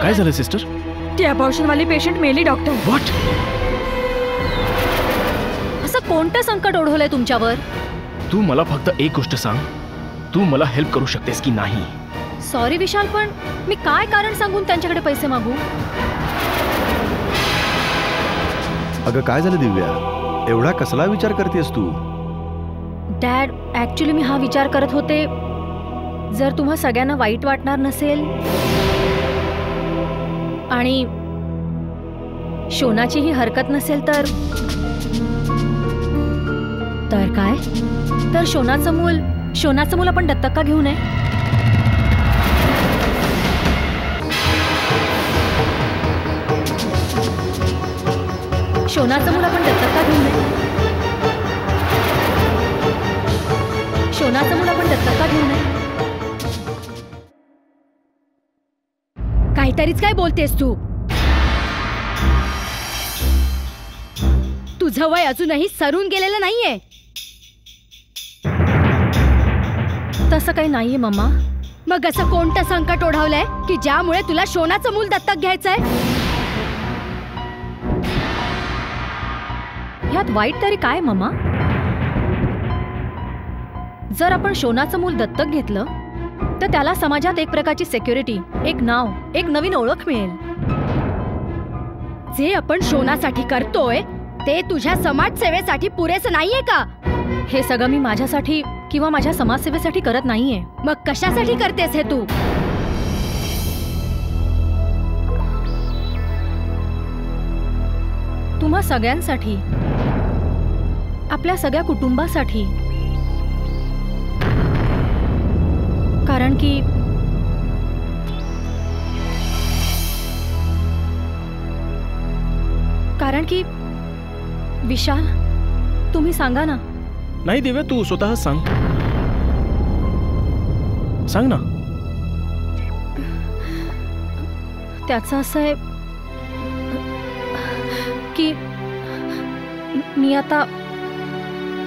काय झालं सिस्टर? ती अबॉर्शन वाली पेशंट मेली डॉक्टर. व्हॉट? असं कोणतं संकट ओढवलंय तुमच्यावर? तू मला फक्त एक गोष्ट सांग, तू मला हेल्प करू शकतेस की नाही? सॉरी विशाल, पण मी काय कारण सांगून त्यांच्याकडे पैसे मागू? अगं काय झालं दिव्या, एवढा कसला विचार करतेस तू? डॅड, ऍक्च्युली मी हा विचार करत होते, जर तुम्हा सगळ्यांना वाईट वाटणार नसेल आणि शोनाची ही हरकत नसेल तर काय? तर शोनाचं मूल आपण दत्तक का घेऊ नये? शोनाचं मूल आपण दत्तक का घेऊ नये? शोनाचं मूल आपण दत्तक का घेऊ नये? काहीतरीच काय बोलतेस तू? तुझं वय अजूनही सरून गेलेलं नाहीये. तसं काही नाहीये मम्मा. मग असं कोणतं संकट ओढवलंय की ज्यामुळे तुला शोनाचं मूल दत्तक घ्यायचंय? ह्यात वाईट तरी काय मम्मा? जर आपण शोनाचं मूल दत्तक घेतलं तर त्याला समाजात एक प्रकारची सिक्युरिटी, एक नाव, एक नवीन ओळख मिळेल. जे आपण शोनासाठी करतोय ते तुझ्या समाजसेवेसाठी पुरेसं नाहीये का? हे सगळं मी माझ्यासाठी किंवा माझ्या समाजसेवेसाठी करत नाहीये. मग कशासाठी करतेस हे तू? तुम्हा सगळ्यांसाठी, आपल्या सगळ्या कुटुंबासाठी. कारण की विशाल, तुम्ही सांगा ना. नाही दिव्या, तू स्वतः सांग ना. त्याचं असं आहे की मी आता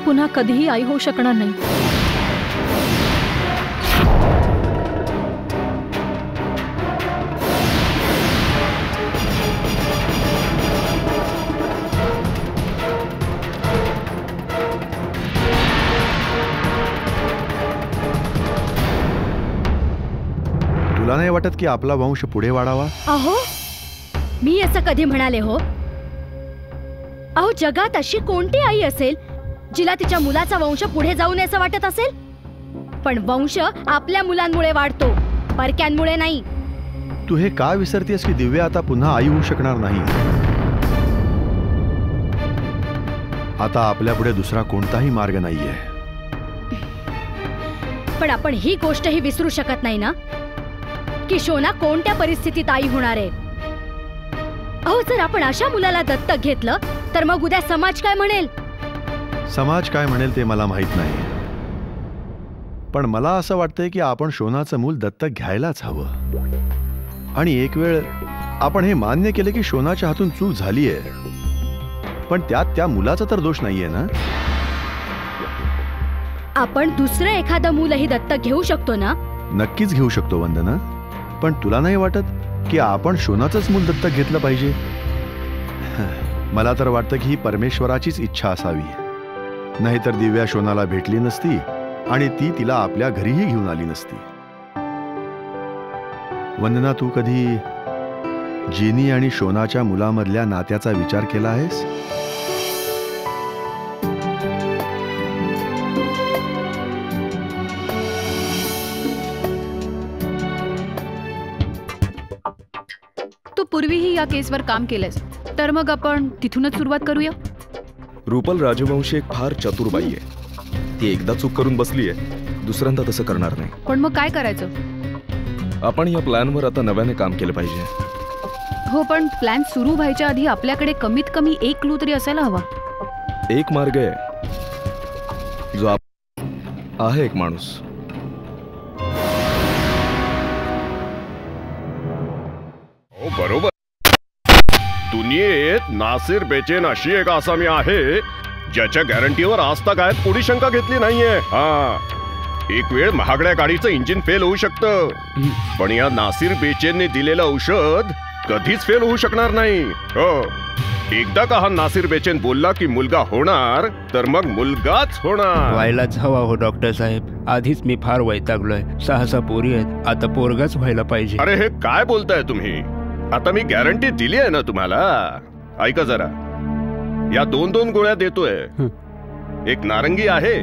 पुन्हा कधीही आई होऊ शकणार नाही. तुला नाही वाटत की आपला वंश पुढे वाढावा? अहो, मी असं कधी म्हणाले हो? अहो, जगात अशी कोणती आई असेल जिला तिच्या मुलाचा वंश पुढे जाऊ नये असं वाटत असेल? पण वंश आपल्या मुलांमुळे वाढतो, परक्यांमुळे नाही. तू हे का विसरतेस की दिव्या आता पुन्हा आई होऊ शकणार नाही? आता आपल्या पुढे दुसरा कोणताही मार्ग नाहीये. पण आपण ही गोष्टही विसरू शकत नाही ना की शोना कोणत्या परिस्थितीत आई होणार आहे. अहो, जर आपण अशा मुलाला दत्तक घेतलं तर मग उद्या समाज काय म्हणेल? समाज काय म्हणेल ते मला माहित नाही, पण मला असं वाटतंय की आपण शोनाचं मूल दत्तक घ्यायलाच हवं. आणि एक वेळ आपण हे मान्य केले की शोनाच्या हातून चूक झालीये, पण त्यात त्या मुलाचा तर दोष नाहीये ना. आपण दुसरं एखादं मूलही दत्तक घेऊ शकतो ना? नक्कीच घेऊ शकतो वंदना, पण तुला नाही वाटत की आपण शोनाचंच मूल दत्तक घेतलं पाहिजे? मला तर वाटतं की ही परमेश्वराचीच इच्छा असावी. नाहीतर दिव्या शोनाला भेटली नसती आणि ती तिला आपल्या घरीही घेऊन आली नसती. वंदना, तू कधी जिनी आणि शोनाच्या मुलामधल्या नात्याचा विचार केला आहेस? तू पूर्वीही या केसवर काम केलंस, तर मग आपण तिथूनच सुरुवात करूया. रुपल राजवंशी एक फार चतुर बाई आहे. ती एकदा चूक करून बसली आहे, दुसऱ्यांदा तसं करणार नाही. पण मग काय करायचं? आपण या प्लॅनवर आता नव्याने काम केलं पाहिजे. हो, पण प्लॅन सुरू व्हायच्या आधी आपल्याकडे कमीत कमी एक क्लू तरी असायला हवा. एक मार्ग आहे, जो आहे एक माणूस. बरोबर. दुनियेत नासिर बेचेन अशी एक आसामी आहे ज्याच्या गॅरंटीवर आजतागायत कोणी शंका घेतली नाहीये. हा, एक वेळ महागड्या गाडीचं इंजिन फेल होऊ शकतं, पण या नासिर बेचेनने दिलेलं औषध कधीच फेल होऊ शकणार नाही. हो, एकदा का हा नासिर बेचेन बोलला की मुलगा होणार, तर मग मुलगाच होणार. व्हायलाच हवा हो डॉक्टर साहेब. आधीच मी फार वैतागलोय. 6 पोरी आहेत, आता पोरगाच व्हायला पाहिजे. अरे हे काय बोलताय तुम्ही? आता मी गॅरंटी दिली आहे ना तुम्हाला. ऐका जरा, या 2 गोळ्या देतोय. एक नारंगी आहे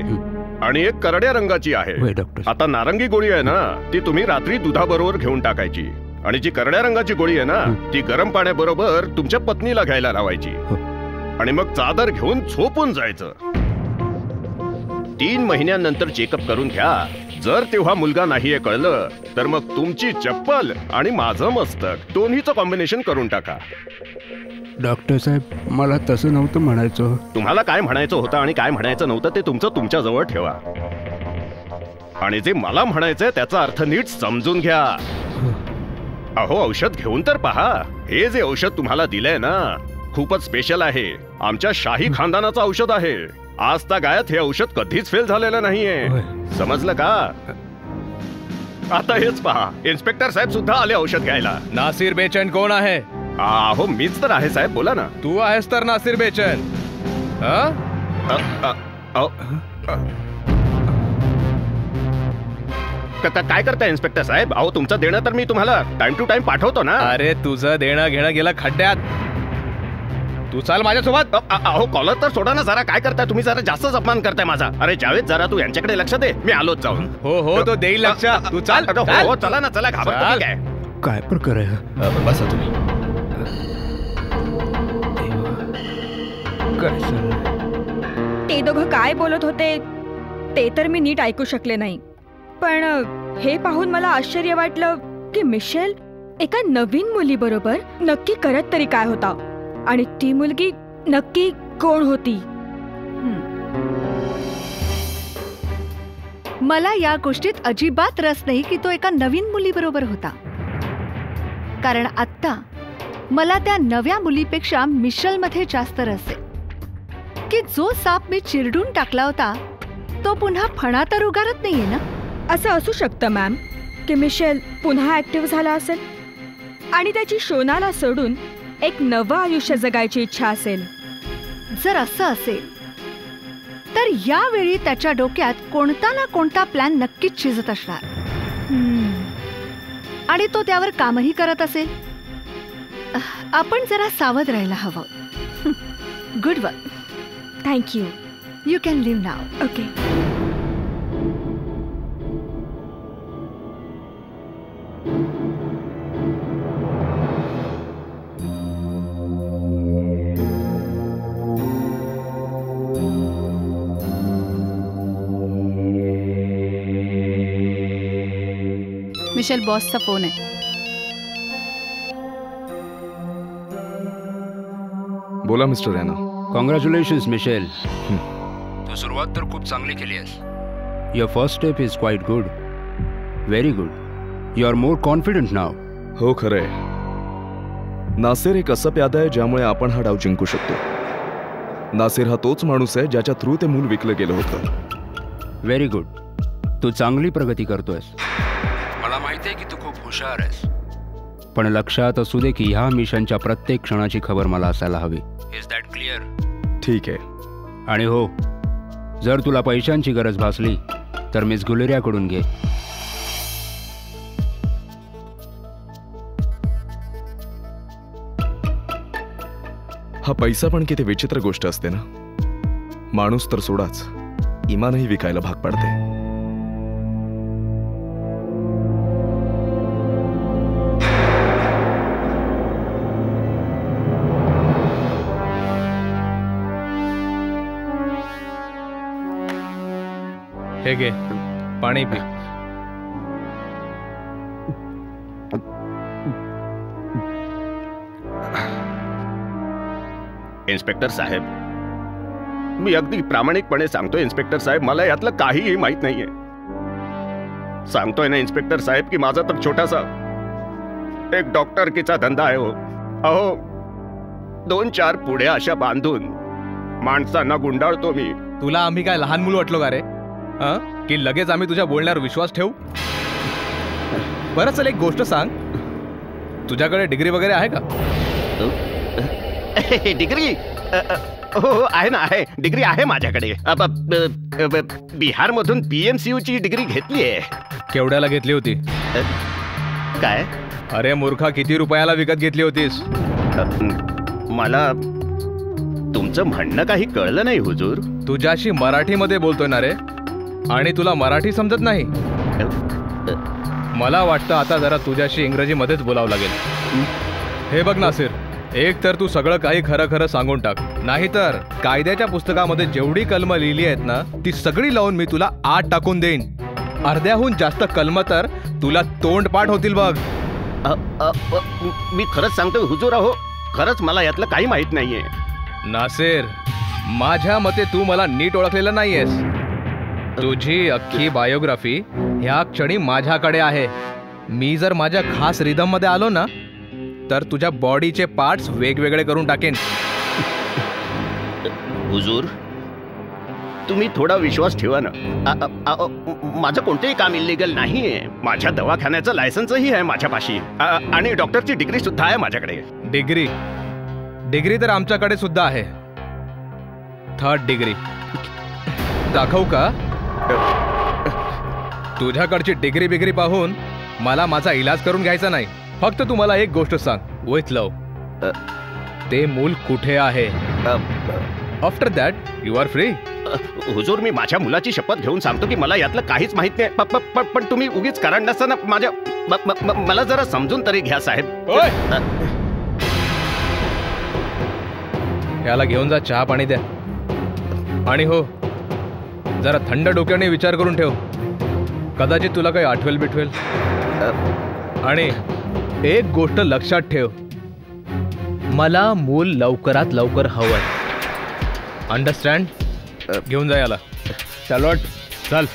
आणि एक करड्या रंगाची आहे. होय डॉक्टर. आता नारंगी गोळी आहे ना, ती तुम्ही रात्री दुधाबरोबर घेऊन टाकायची, आणि जी करड्या रंगाची गोळी आहे ना, ती गरम पाण्याबरोबर तुमच्या पत्नीला घ्यायला लावायची, आणि मग चादर घेऊन झोपून जायचं. 3 महिन्यानंतर चेकअप करून घ्या. जर तेव्हा मुलगा नाहीये कळलं, तर मग तुमची चप्पल आणि माझं मस्तक दोन्हीचं कॉम्बिनेशन करून टाका. डॉक्टर साहेब, मला तसं नव्हतं म्हणायचं. तुम्हाला काय म्हणायचं होतं आणि काय म्हणायचं नव्हतं ते तुमचं तुमच्या जवळ ठेवा, आणि जे मला म्हणायचंय त्याचा अर्थ नीट समजून घ्या. अहो, औषध घेऊन तर पहा. हे जे औषध तुम्हाला दिलंय ना, खूपच स्पेशल आहे. आमच्या शाही खानदानाचं औषध आहे. आजतागायत हे औषध कधीच फेल झालेलं नाहीये. समजलं का? आता हेच पहा, इन्स्पेक्टर साहेब सुद्धा आले औषध घ्यायला. नासिर बेचैन कोण आहे? अहो, मीच तर आहे साहेब, बोला ना. तू आहेस तर नासिर बेचैन? काय करताय इन्स्पेक्टर साहेब? अहो, तुमचं देणं तर मी तुम्हाला टाइम टू टाइम पाठवतो ना. अरे, तुझं देणं घेणं गेलं खड्ड्यात. तू चाल माझ्यासोबत. अहो, कॉलर तर सोडा ना जरा. काय करताय तुम्ही? जरा जास्तच अपमान करताय माझा. अरे जावेद, जरा तू यांच्याकडे लक्ष दे. मी आलोच जाऊन. हो, तो देईल लक्ष. तू चाल. हो, चला ना, चला. घाबरतो काय? काय प्रकार आहे? बसा तुम्ही. काय सर? ते दोघं काय बोलत होते ते तर मी नीट ऐकू शकले नाही, पण हे पाहून मला आश्चर्य वाटलं की मिशेल एका नवीन मुलीबरोबर नक्की करत तरी काय होता, आणि ती मुलगी नक्की कोण होती. मला या गोष्टीत अजिबात रस नाही की तो एका नवीन मुलीबरोबर होता, कारण आत्ता मला त्या नव्या मुलीपेक्षा मिशेलमध्ये जास्त रस आहे की जो साप मी चिरडून टाकला होता तो पुन्हा फणा तर उगारत नाहीये ना. असं असू शकतं मॅम की मिशेल पुन्हा ऍक्टिव्ह झाला असेल आणि त्याची शोनाला सोडून एक नवं आयुष्य जगायची इच्छा असेल. जर असं असेल तर यावेळी त्याच्या डोक्यात कोणता ना कोणता प्लॅन नक्कीच शिजत असणार, आणि तो त्यावर कामही करत असेल. आपण जरा सावध राहायला हवं. Good work. Thank you. You can leave now. Okay. Michelle, बॉसचा फोन आहे. बोला मिस्टर रॅना. Congratulations Michelle. तू सुरुवात तर खूप चांगली केली आहेस. Your first step is quite good. Very good. You are more confident now. हो, खरंय. नासिर एक असं प्यादा आहे ज्यामुळे आपण हा डाव जिंकू शकतो. नासिर हा तोच माणूस आहे ज्याच्या थ्रू ते मूल विकलं गेलं होतं. Very good. तू चांगली प्रगती करतोयस. मला माहिती आहे की तू खूप हुशार आहेस, पण लक्षात असू दे की ह्या मिशनच्या प्रत्येक क्षणाची खबर मला असायला हवी. Is that clear? ठीक आहे. आणि हो, जर तुला पैशांची गरज भासली तर मिस गुलेरियाकडून घे. हा पैसा पण किती विचित्र गोष्ट असते ना. माणूस तर सोडाच, इमानही विकायला भाग पाडते. हे घे पाणी पी. इन्स्पेक्टर साहेब, मी अगदी प्रामाणिकपणे सांगतोय इन्स्पेक्टर साहेब, मला यातलं काहीही माहित नाहीये. सांगतोय ना इन्स्पेक्टर साहेब की माझा तर छोटासा एक डॉक्टरकीचा धंदा आहे हो. अहो 2-4 पुढे अशा बांधून माणसांना गुंडाळतो मी. तुला आम्ही काय लहान मुलं वाटलो का रे? की लगेच आम्ही तुझ्या बोलण्यावर विश्वास ठेवू? बरं चल, एक गोष्ट सांग, तुझ्याकडे डिग्री वगैरे आहे का? डिग्री? हो आहे ना, आहे. डिग्री आहे माझ्याकडे. बिहार मधून PMCU ची डिग्री घेतली आहे. केवढ्याला घेतली होती? काय? अरे मूर्खा, किती रुपयाला विकत घेतली होतीस? मला तुमचं म्हणणं काही कळलं नाही हुजूर. तुझ्याशी मराठीमध्ये बोलतोय ना रे, आणि तुला मराठी समजत नाही? मला वाटतं आता जरा तुझ्याशी इंग्रजीमध्येच बोलावं लागेल. हे बघ नासिर, एक तर तू सगळं काही खरं खरं सांगून टाक, नाहीतर कायद्याच्या पुस्तकामध्ये जेवढी कलम लिहिली आहेत ना ती सगळी लावून मी तुला आत टाकून देईन. अर्ध्याहून जास्त कलम तर तुला तोंडपाठ होतील बघ. मी खरंच सांगतोय हुजूर, अहो खरंच मला यातलं काही माहित नाहीये. नासिर, माझ्या मते तू मला नीट ओळखलेलं नाहीयेस. तुझी अख्खी बायोग्राफी ह्या क्षणी माझ्याकडे आहे. मी जर माझ्या खास रिदम मध्ये आलो ना तर तुझ्या बॉडीचे पार्ट्स वेगवेगळे करून टाकेन. हुजूर, तुम्ही थोडा विश्वास ठेवा ना. माझं कोणतेही काम इल्लीगल नाहीये. माझ्या दवाखान्याचं लायसन्सही आहे माझ्यापाशी, आणि डॉक्टरची डिग्री सुद्धा आहे माझ्याकडे. डिग्री तर आमच्याकडे सुद्धा आहे. 3rd डिग्री दाखवू का? तुझ्याकडची डिग्री बिग्री पाहून मला माझा इलाज करून घ्यायचा नाही. फक्त तू मला एक गोष्ट सांग, विथ लव, ते मूल कुठे आहे? After that you are free. हुजूर, मी माझ्या मुलाची शपथ घेऊन सांगतो की मला यातलं काहीच माहित नाही. पण तुम्ही उगीच कारण नसताना माझ्या मला जरा समजून तरी घ्या साहेब. याला घेऊन जा, चहा पाणी द्या. आणि हो, जरा थंड डोक्याने विचार करून ठेव, कदाचित तुला काही आठवेल बिठवेल. आणि एक गोष्ट लक्षात ठेव, मला मूल लवकरात लवकर हवंय. अंडरस्टँड? घेऊन जा याला. चल चल.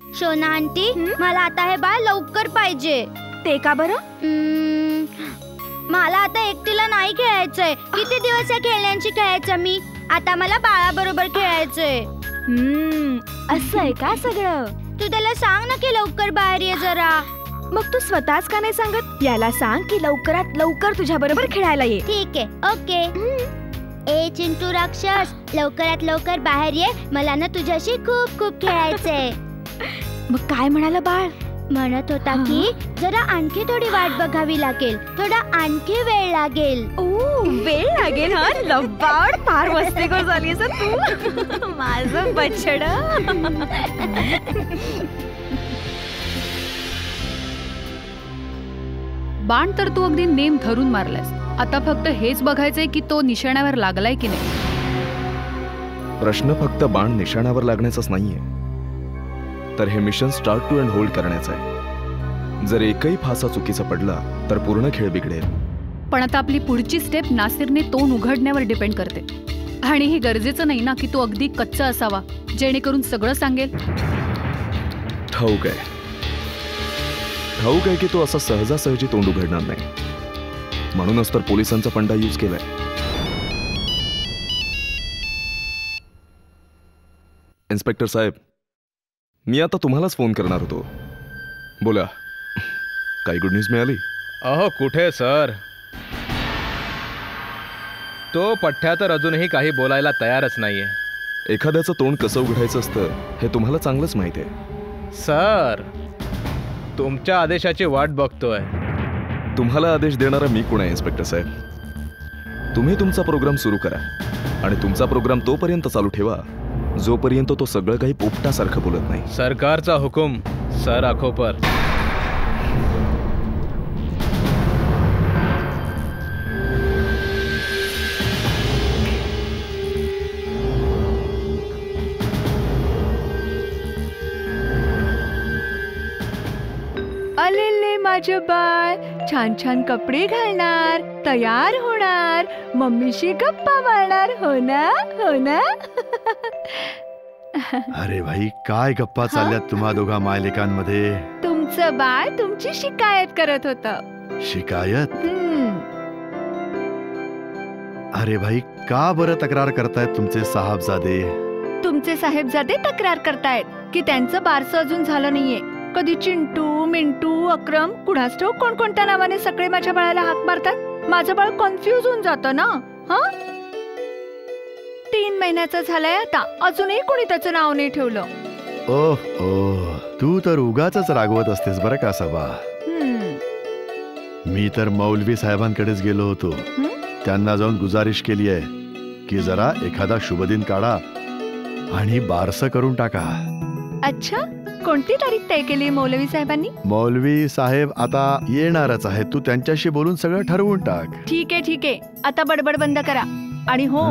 शोना आंटी, मला आता हे बाळ लवकर पाहिजे. ते का बरं? मला आता एकटीला नाही खेळायचंय. किती दिवस या खेळण्यांची खेळायचं मी. आता मला बाळाबरोबर खेळायचंय. असं आहे का सगळं? तू त्याला सांग ना की लवकर बाहेर ये जरा. मग तू स्वतःच का नाही सांगत? याला सांग की लवकरात लवकर तुझ्या बरोबर खेळायला ये. ठीक आहे, ओके. ए चिंटू राक्षस, लवकरात लवकर बाहेर ये. मला ना तुझ्याशी खूप खूप खेळायचंय. मग काय म्हणाला बाळ? म्हणत होता की जरा आणखी थोडी वाट बघावी लागेल, थोडा आणखी वेळ लागेल. वेळ लागेल? हा लबाड, फार मस्तीखोर झालीस तू. माझं बछड. बाण तर तू अगदी नेम धरून मारलास. आता फक्त हेच बघायचंय की तो निशाण्यावर लागलाय की नाही. प्रश्न फक्त बाण निशाण्यावर लागण्याचाच नाहीये, तर हे mission start to end hold करण्याचं आहे. जर एकही फासा चुकीचा पडला तर पूर्ण खेळ बिघडेल. पण आता आपली पुढची स्टेप नासिरने तोंड उघडण्यावर डिपेंड करते. आणि हे गरजेचं नाही ना की तो अगदी कच्चा असावा जेणेकरून सगळं सांगेल. ठाऊक आहे की तो असा सहजासहजी तोंड उघडणार नाही. म्हणूनच तर पोलिसांचा फंडा यूज केलाय. इन्स्पेक्टर साहेब, मी आता तुम्हालाच फोन करणार होतो. बोला, काही गुड न्यूज मिळाली? अहो कुठे सर, तो पठ्ठ्या तर अजूनही काही बोलायला तयारच नाहीये. एखाद्याचं तोंड कसं उघडायचं असतं हे तुम्हाला चांगलंच माहित आहे. सर, तुमच्या आदेशाची वाट बघतोय. तुम्हाला आदेश देणारा मी कोण आहे इन्स्पेक्टर साहेब? तुम्ही तुमचा प्रोग्राम सुरू करा आणि तुमचा प्रोग्राम तोपर्यंत चालू ठेवा जोपर्यंत तो सगळं काही पोपटासारखं बोलत नाही. सरकारचा हुकुम सर आखो पर. आलेले माझे बाळ छान छान कपडे घालणार, तयार होणार, मम्मीशी गप्पा मारणार. हो ना, हो ना? अरे भाई, काय गप्पा चालल्यात तुम्हा दोघा मायलेकांमध्ये? तुमचं बाळ तुमची शिकायत करत होतं. शिकायत? अरे भाई, का बरं तक्रार करतायत तुमचे साहेबजादे? तुमचे साहेबजादे तक्रार करतायत की त्यांचं बारसं अजून झालं नाहीये. कधी चिंटू, मिंटू, अक्रम, कुणास ठाऊक कोणकोणत्या नावाने सगळे माझ्या बाळाला हाक मारतात. माझं बाळ कन्फ्यूज होऊन जातं ना. 3 महिन्याचं झालंय आता, अजूनही कोणी त्याचं नाव नाही ठेवलं. ओह ओह, तू तर उगाचच रागवत असतेस बरं का सबा. मी तर मौलवी साहेबांकडेच गेलो होतो. त्यांना जाऊन गुजारिश केली आहे की जरा एखादा शुभदिन काढा आणि बारसं करून टाका. अच्छा, कोणती तारीख तय केली मौलवी साहेबांनी? मौलवी साहेब आता येणारच आहे. तू त्यांच्याशी बोलून सगळं ठरवून टाक. ठीक आहे, ठीक आहे. आता बडबड बंद करा. आणि हो,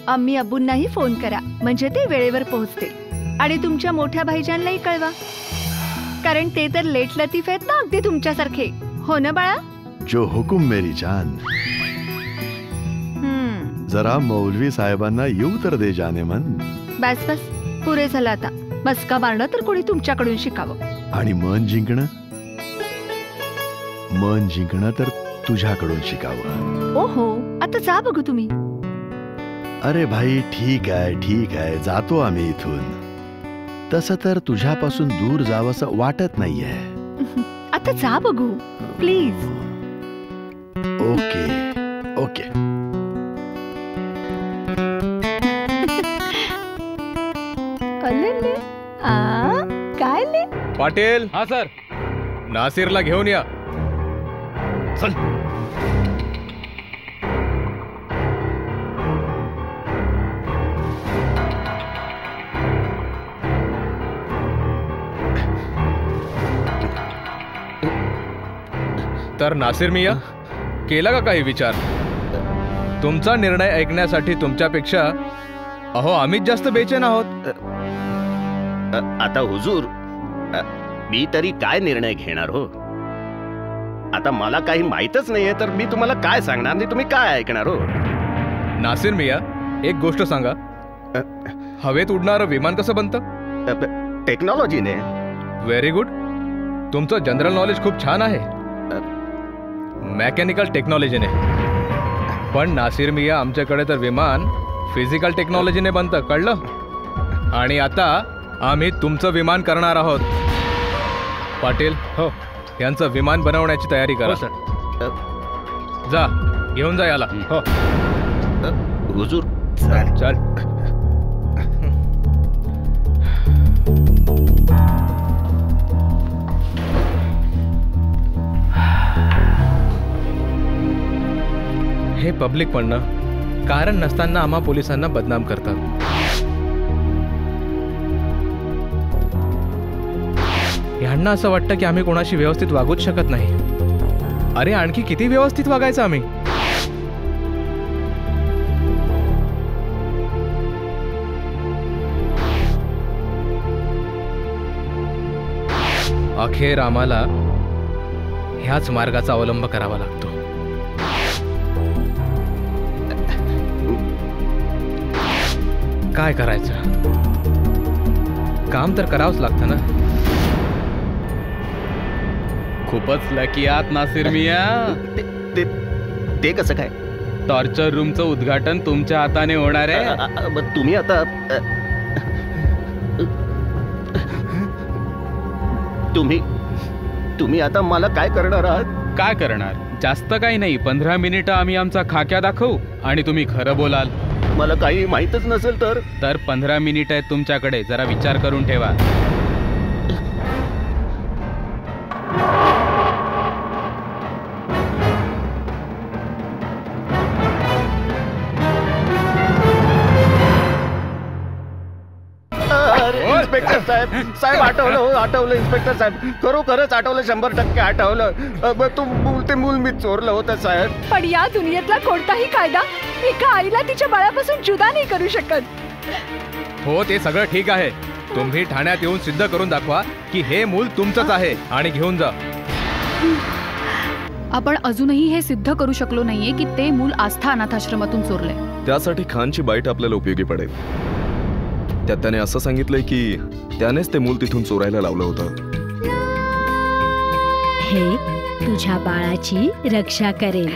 अम्मी अब्बूंनाही फोन करा, म्हणजे ते वेळेवर पोहोचतील. आणि तुमच्या मोठ्या भाईजानलाही कळवा, कारण ते तर लेट लतीफ आहेत ना, अगदी तुमच्यासारखे. हो ना बाळा? जो हुकुम मेरी जान. जरा मौलवी साहेबांना येऊ तर दे जाने मन. बस बस, पुरे झालं आता. मस्का मारणं तर कोणी तुमच्याकडून शिकावं. आणि मन जिंकणं? मन जिंकणं तर तुझ्याकडून शिकावं. ओहो, आता जा बघू तुम्ही. अरे भाई, ठीक आहे, ठीक आहे, जातो आम्ही इथून. तसं तर तुझ्यापासून दूर जावंसं वाटत नाहीये. आता जा बघू प्लीज. Okay okay. काय ले? पाटील. हा सर. नासिरला घेऊन या. चल. तर नासिर मिया, केला का काही विचार? तुमचा निर्णय ऐकण्यासाठी तुमच्यापेक्षा अहो आम्हीच जास्त बेचैन आहोत. आता हुजूर, मी तरी काय निर्णय घेणार हो? आता मला काही माहीतच नाहीये, तर मी तुम्हाला काय सांगणार आणि तुम्ही काय ऐकणार हो? नासिर मिया, एक गोष्ट सांगा, हवेत उडणारं विमान कसं बनतं? टेक्नॉलॉजीने. Very good. तुमचं जनरल नॉलेज खूप छान आहे. मेकॅनिकल टेक्नॉलॉजीने. पण नासिर मिया, आमच्याकडे तर विमान फिजिकल टेक्नॉलॉजीने बनतं, कळलं? आणि आता आम्ही तुमचं विमान करणार आहोत. पाटील, हो, यांचं विमान बनवण्याची तयारी करा. हो सर. जा, घेऊन जा याला. हो हुजूर. चल. हे पब्लिक पण ना, कारण नसताना आम्हा पोलिसांना बदनाम करतात. ह्यांना असं वाटतं की आम्ही कोणाशी व्यवस्थित वागूच शकत नाही. अरे, आणखी किती व्यवस्थित वागायचं आम्ही? अखेर आम्हाला ह्याच मार्गाचा अवलंब करावा लागतो. काय करायचं? काम तर करावंच लागतं ना. खूपच लकी आहात नासिर मिया. ते कसं काय? टॉर्चर रूमचं उद्घाटन तुमच्या हाताने होणार आहे. तुम्ही आता तुम्ही आता मला काय करणार आहात? काय करणार? जास्त काही नाही, 15 मिनिटं आम्ही आमचा खाक्या दाखवू आणि तुम्ही खरं बोलाल. मला काही माहीतच नसेल तर 15 मिनिटं आहेत तुमच्याकडे, जरा विचार करून ठेवा. इन्स्पेक्टर साहेब आठवलं, हो आठवलं इन्स्पेक्टर साहेब, खरोखरच आठवलं, 100% आठवलं. ते मूल मी चोरलं होतं साहेब. पण या दुनियेतला कोणताही कायदा एका आईला तिच्या बाळापासून जुदा नाही करू शकत. हो, ते सगळं ठीक आहे. तुम्ही ठाण्यात येऊन सिद्ध करून दाखवा की हे मूल तुमचंच आहे आणि घेऊन जा. आपण अजूनही हे सिद्ध करू शकलो नाहीये की ते मूल आस्था अनाथाश्रमातून चोरलंय. त्यासाठी खानची बाईट आपल्याला उपयोगी पडेल. त्यात त्याने असं सांगितलंय की त्यानेच ते मूल तिथून चोरायला लावलं होतं. हे तुझ्या बाळाची रक्षा करेल.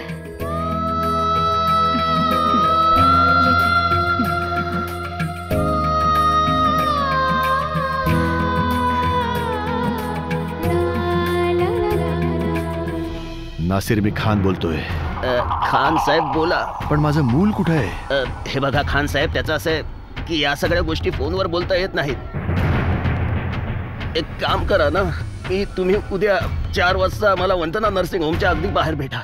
नासिर, मी खान बोलतोय. खान साहेब बोला. पण माझं मूल कुठं आहे? हे बघा खान साहेब, त्याचं असं आहे की या सगळ्या गोष्टी फोनवर बोलता येत नाहीत. एक काम करा ना, तुम्ही उद्या 4 वाजता मला वंदना नर्सिंग होमच्या अगदी बाहेर भेटा.